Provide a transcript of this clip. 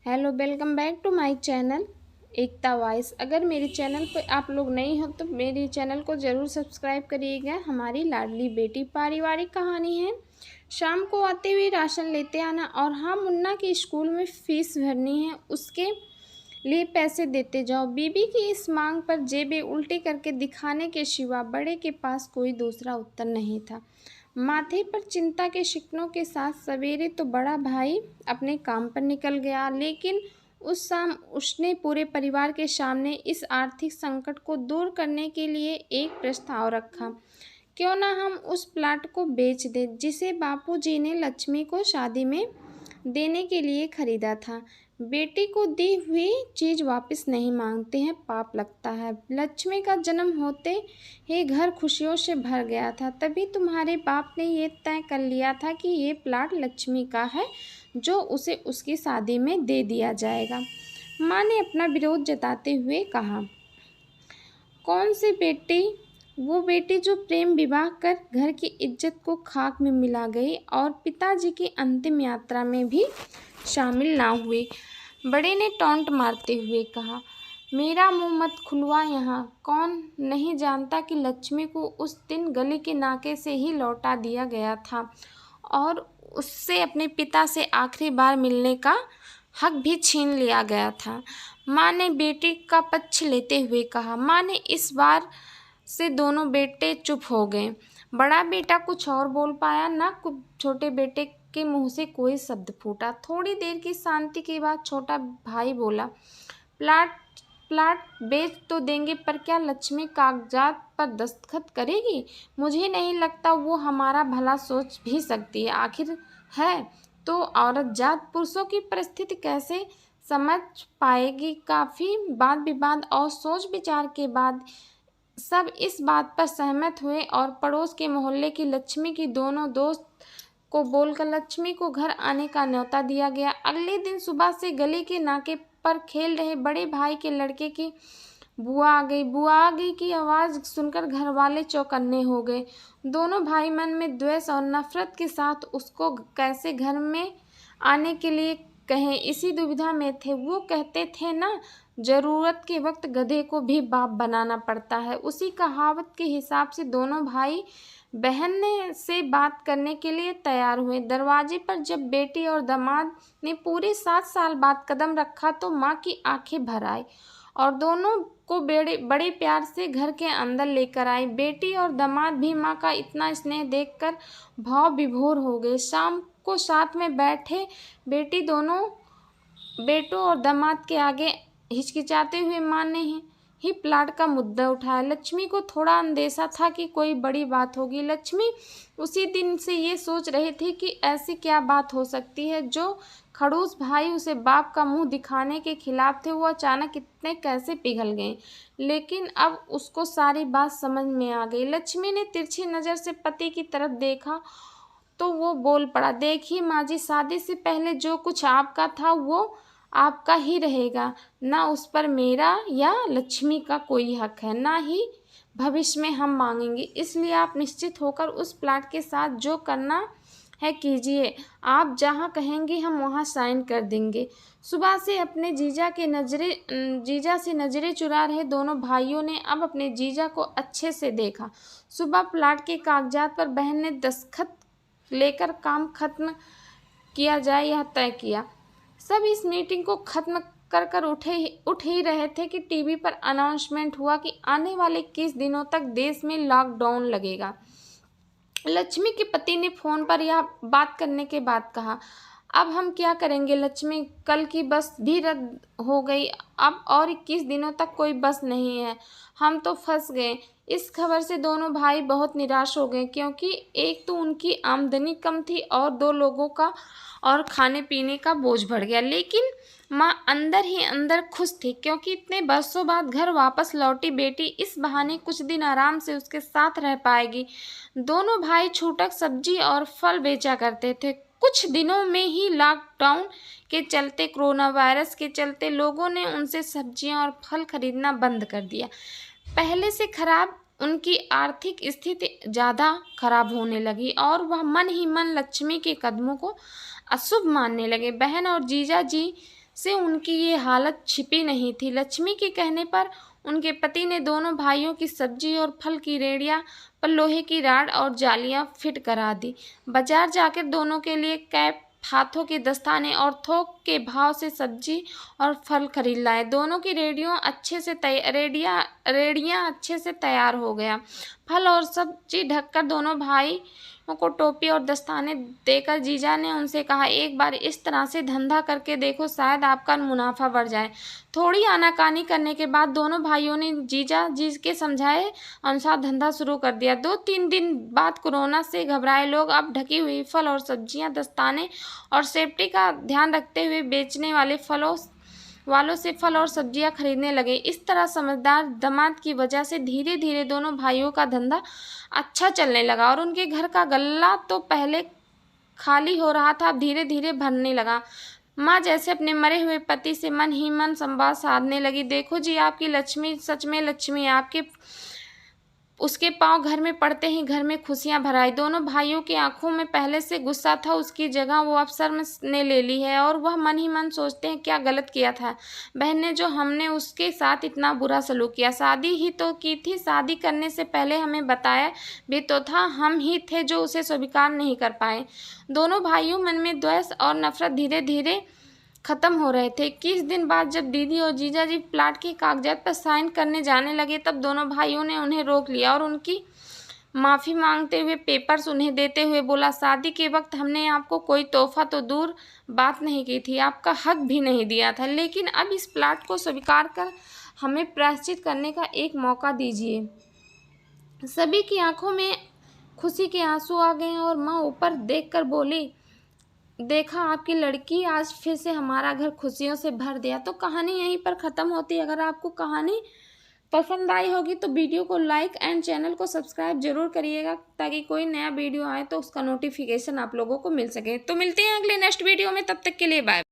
Hello, welcome back to my channel Ekta voice. अगर मेरे channel पर आप लोग नए हो तो मेरे चैनल को ज़रूर सब्सक्राइब करिएगा। हमारी लाडली बेटी पारिवारिक कहानी है। शाम को आते हुए राशन लेते आना और हाँ, मुन्ना के स्कूल में फ़ीस भरनी है, उसके लिए पैसे देते जाओ। बीबी की इस मांग पर जेबें उल्टी करके दिखाने के सिवा बड़े के पास कोई दूसरा उत्तर नहीं था। माथे पर चिंता के शिकनों के साथ सवेरे तो बड़ा भाई अपने काम पर निकल गया, लेकिन उस शाम उसने पूरे परिवार के सामने इस आर्थिक संकट को दूर करने के लिए एक प्रस्ताव रखा। क्यों ना हम उस प्लाट को बेच दें जिसे बापूजी ने लक्ष्मी को शादी में देने के लिए खरीदा था। बेटी को दी हुई चीज़ वापस नहीं मांगते हैं, पाप लगता है। लक्ष्मी का जन्म होते ही घर खुशियों से भर गया था, तभी तुम्हारे बाप ने ये तय कर लिया था कि ये प्लाट लक्ष्मी का है, जो उसे उसकी शादी में दे दिया जाएगा। माँ ने अपना विरोध जताते हुए कहा, कौन सी बेटी? वो बेटी जो प्रेम विवाह कर घर की इज्जत को खाक में मिला गई और पिताजी की अंतिम यात्रा में भी शामिल ना हुई। बड़े ने टॉन्ट मारते हुए कहा, मेरा मुंह मत खुलवा यहाँ। कौन नहीं जानता कि लक्ष्मी को उस दिन गली के नाके से ही लौटा दिया गया था और उससे अपने पिता से आखिरी बार मिलने का हक भी छीन लिया गया था। माँ ने बेटी का पक्ष लेते हुए कहा। माँ ने इस बार से दोनों बेटे चुप हो गए। बड़ा बेटा कुछ और बोल पाया ना, छोटे बेटे के मुंह से कोई शब्द फूटा। थोड़ी देर की शांति के बाद छोटा भाई बोला, प्लाट प्लाट बेच तो देंगे, पर क्या लक्ष्मी कागजात पर दस्तखत करेगी? मुझे नहीं लगता वो हमारा भला सोच भी सकती है। आखिर है तो औरत जात, पुरुषों की परिस्थिति कैसे समझ पाएगी? काफ़ी वाद विवाद और सोच विचार के बाद सब इस बात पर सहमत हुए और पड़ोस के मोहल्ले की लक्ष्मी की दोनों दोस्त को बोलकर लक्ष्मी को घर आने का न्योता दिया गया। अगले दिन सुबह से गली के नाके पर खेल रहे बड़े भाई के लड़के की बुआ आ गई की आवाज़ सुनकर घर वाले चौकन्ने हो गए। दोनों भाई मन में द्वेष और नफरत के साथ उसको कैसे घर में आने के लिए कहें, इसी दुविधा में थे। वो कहते थे ना, ज़रूरत के वक्त गधे को भी बाप बनाना पड़ता है। उसी कहावत के हिसाब से दोनों भाई बहन से बात करने के लिए तैयार हुए। दरवाजे पर जब बेटी और दामाद ने पूरे 7 साल बाद कदम रखा तो माँ की आंखें भर आई और दोनों को बड़े प्यार से घर के अंदर लेकर आई। बेटी और दामाद भी माँ का इतना स्नेह देखकर भाव विभोर हो गए। शाम को साथ में बैठे बेटी दोनों बेटों और दामाद के आगे हिचकिचाते हुए माँ ने ही प्लाट का मुद्दा उठाया। लक्ष्मी को थोड़ा अंदेशा था कि कोई बड़ी बात होगी। लक्ष्मी उसी दिन से ये सोच रही थी कि ऐसी क्या बात हो सकती है जो खड़ूस भाई उसे बाप का मुंह दिखाने के खिलाफ थे, वो अचानक इतने कैसे पिघल गए। लेकिन अब उसको सारी बात समझ में आ गई। लक्ष्मी ने तिरछी नज़र से पति की तरफ देखा तो वो बोल पड़ा, देखिए माँ जी, शादी से पहले जो कुछ आपका था वो आपका ही रहेगा। ना उस पर मेरा या लक्ष्मी का कोई हक है, ना ही भविष्य में हम मांगेंगे। इसलिए आप निश्चित होकर उस प्लाट के साथ जो करना है कीजिए। आप जहाँ कहेंगे हम वहाँ साइन कर देंगे। सुबह से अपने जीजा से नज़रें चुरा रहे दोनों भाइयों ने अब अपने जीजा को अच्छे से देखा। सुबह प्लाट के कागजात पर बहन ने दस्तखत लेकर काम खत्म किया जाए यह तय किया। सब इस मीटिंग को खत्म कर उठ ही रहे थे कि टीवी पर अनाउंसमेंट हुआ कि आने वाले 21 दिनों तक देश में लॉकडाउन लगेगा। लक्ष्मी के पति ने फोन पर यह बात करने के बाद कहा, अब हम क्या करेंगे लक्ष्मी, कल की बस भी रद्द हो गई, अब और 21 दिनों तक कोई बस नहीं है, हम तो फंस गए। इस खबर से दोनों भाई बहुत निराश हो गए, क्योंकि एक तो उनकी आमदनी कम थी और 2 लोगों का और खाने पीने का बोझ बढ़ गया। लेकिन माँ अंदर ही अंदर खुश थी, क्योंकि इतने बरसों बाद घर वापस लौटी बेटी इस बहाने कुछ दिन आराम से उसके साथ रह पाएगी। दोनों भाई छूटक सब्जी और फल बेचा करते थे। कुछ दिनों में ही लॉकडाउन के चलते, कोरोना वायरस के चलते लोगों ने उनसे सब्जियां और फल खरीदना बंद कर दिया। पहले से खराब उनकी आर्थिक स्थिति ज़्यादा खराब होने लगी और वह मन ही मन लक्ष्मी के कदमों को अशुभ मानने लगे। बहन और जीजा जी से उनकी ये हालत छिपी नहीं थी। लक्ष्मी के कहने पर उनके पति ने दोनों भाइयों की सब्जी और फल की रेहड़ियां पर लोहे की राड और जालियां फिट करा दी। बाजार जाकर दोनों के लिए कैप, हाथों के दस्ताने और थोक के भाव से सब्जी और फल खरीद लाए। दोनों की रेडियां अच्छे से तैयार हो गया। फल और सब्जी ढककर दोनों भाई को टोपी और दस्ताने देकर जीजा ने उनसे कहा, एक बार इस तरह से धंधा करके देखो, शायद आपका मुनाफा बढ़ जाए। थोड़ी आनाकानी करने के बाद दोनों भाइयों ने जीजा जी के समझाए अनुसार धंधा शुरू कर दिया। 2-3 दिन बाद कोरोना से घबराए लोग अब ढकी हुई फल और सब्जियां, दस्ताने और सेफ्टी का ध्यान रखते हुए बेचने वालों से फल और सब्जियां खरीदने लगे। इस तरह समझदार दामाद की वजह से धीरे धीरे दोनों भाइयों का धंधा अच्छा चलने लगा और उनके घर का गल्ला तो पहले खाली हो रहा था, अब धीरे धीरे भरने लगा। माँ जैसे अपने मरे हुए पति से मन ही मन संवाद साधने लगी। देखो जी, आपकी लक्ष्मी सच में लक्ष्मी है। आपके उसके पांव घर में पड़ते ही घर में खुशियां भर आई। दोनों भाइयों की आंखों में पहले से गुस्सा था, उसकी जगह वो अफसर ने ले ली है और वह मन ही मन सोचते हैं क्या गलत किया था बहन ने, जो हमने उसके साथ इतना बुरा सलूक किया। शादी ही तो की थी, शादी करने से पहले हमें बताया भी तो था, हम ही थे जो उसे स्वीकार नहीं कर पाए। दोनों भाइयों मन में द्वेष और नफरत धीरे धीरे खत्म हो रहे थे। 21 दिन बाद जब दीदी और जीजा जी प्लाट के कागजात पर साइन करने जाने लगे, तब दोनों भाइयों ने उन्हें रोक लिया और उनकी माफ़ी मांगते हुए पेपर्स उन्हें देते हुए बोला, शादी के वक्त हमने आपको कोई तोहफा तो दूर बात नहीं की थी, आपका हक भी नहीं दिया था, लेकिन अब इस प्लाट को स्वीकार कर हमें प्रायश्चित करने का एक मौका दीजिए। सभी की आंखों में खुशी के आंसू आ गए और माँ ऊपर देखकर बोली, देखा आपकी लड़की आज फिर से हमारा घर खुशियों से भर दिया। तो कहानी यहीं पर ख़त्म होती है। अगर आपको कहानी पसंद आई होगी तो वीडियो को लाइक एंड चैनल को सब्सक्राइब जरूर करिएगा, ताकि कोई नया वीडियो आए तो उसका नोटिफिकेशन आप लोगों को मिल सके। तो मिलते हैं अगले नेक्स्ट वीडियो में, तब तक के लिए बाय।